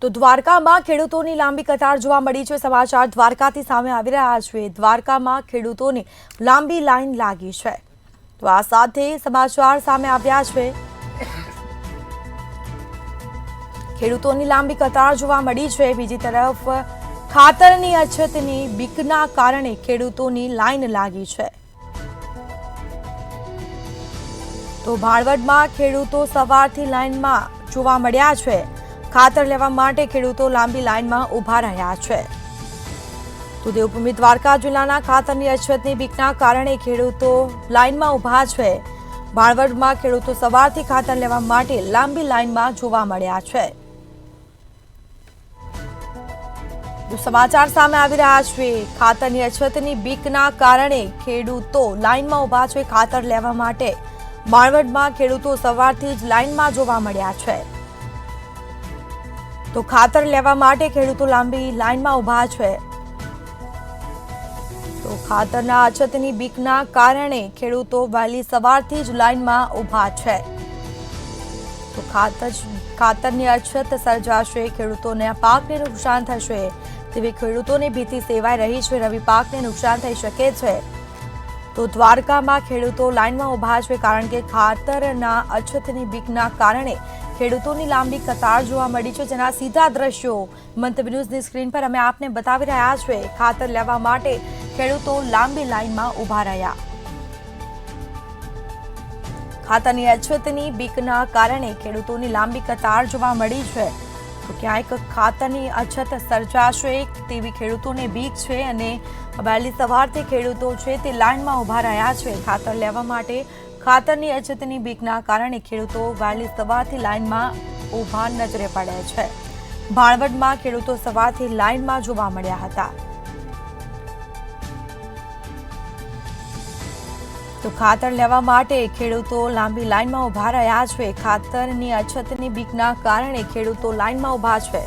તો દ્વારકામાં ખેડૂતોની લાંબી કતાર જોવા મળી છે। સમાચાર દ્વારકાથી સામે આવી રહ્યા છે। દ્વારકામાં ખેડૂતોની લાંબી લાઈન લાગી છે। તો આ સાથે સમાચાર સામે આવ્યા છે। ખેડૂતોની લાંબી કતાર જોવા મળી છે। બીજી તરફ ખાતરની અછતની બીકના કારણે ખેડૂતોની લાઈન લાગી છે। તો ભાણવડમાં ખેડૂતો સવારથી લાઈનમાં જોવા મળ્યા છે। ખાતર લેવા માટે ખેડૂતો લાંબી લાઈનમાં ઊભા રહ્યા છે। તો દેવભૂમિ દ્વારકા જિલ્લાના ખાતરની અછતની બીકના કારણે ખેડૂતો લાઈનમાં ઊભા છે। ભાણવડમાં ખેડૂતો સવારથી ખાતર લેવા માટે લાંબી લાઈનમાં જોવા મળ્યા છે। તો સમાચાર સામે આવી રહ્યા છે। ખાતરની અછતની બીકના કારણે ખેડૂતો લાઈનમાં ઊભા છે ખાતર લેવા માટે। ભાણવડમાં ખેડૂતો સવારથી જ લાઈનમાં જોવા મળ્યા છે। તો ખાતર લેવા માટે ખેડૂતો લાંબી લાઈનમાં ઊભા છે। તો ખાતરના અછતની બીકના કારણે ખેડૂતો વહેલી સવારથી જ લાઈનમાં ઊભા છે। તો ખાતરની અછત સર્જાશે, ખેડૂતોને પાકને નુકસાન થશે તેવી ખેડૂતોની ભીતિ સેવાઈ રહી છે। રવિ પાકને નુકસાન થઈ શકે છે। તો દ્વારકામાં ખેડૂતો લાઈનમાં ઊભા છે કારણ કે ખાતરના અછતની બીકના કારણે ખેડૂતોની લાંબી કતાર જોવા મળી છે। જેના સીધા દ્રશ્યો મંતવ્ય ન્યૂઝની સ્ક્રીન પર અમે આપને બતાવી રહ્યા છે। ખાતર લેવા માટે ખેડૂતો લાંબી લાઈનમાં ઊભા રહ્યા। ખાતરની અછતની બીકના કારણે ખેડૂતોની લાંબી કતાર જોવા મળી છે। તો ક્યાંક ખાતરની અછત સર્જાશે તેવી ખેડૂતોને બીક છે અને વહેલી સવારથી ખેડૂતો છે તે લાઈનમાં ઊભા રહ્યા છે ખાતર લેવા માટે। ખાતરની અછતની બીકના કારણે ખેડૂતો વહેલી સવારથી લાઈનમાં ઊભા નજરે પડે છે। ભાણવડમાં ખેડૂતો સવારથી લાઈનમાં જોવા મળ્યા હતા। તો ખાતર લેવા માટે ખેડૂતો લાંબી લાઈનમાં ઊભા રહ્યા છે। ખાતરની અછતની બીકના કારણે ખેડૂતો લાઈનમાં ઊભા છે।